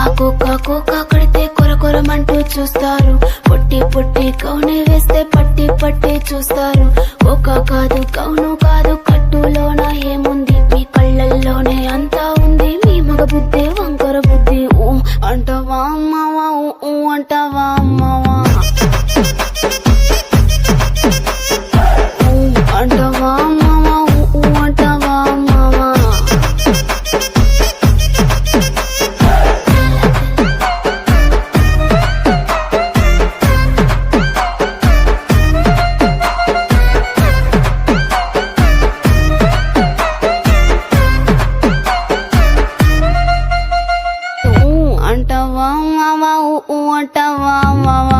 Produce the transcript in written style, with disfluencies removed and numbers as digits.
Cocoa కడితే కొరకొరమంటూ చూస్తారు. పొట్టి పొట్టి కౌని వేస్తే పట్టి పట్టి చూస్తారు. కోకా కాదు కౌను కాదు కట్టులోన ఏముంది, మీ కళ్ళల్లోనే అంతా ఉంది. మీ మగ బుద్ధి వంకర బుద్ధి. ఊ అంటావా అమ్మావా, ఊ అంటావా అమ్మావా, ఊ అంటావా అమ్మావా, ఊ అంటావా అమ్మావా. అంటావా మావా, ఊ అంటావా మావా.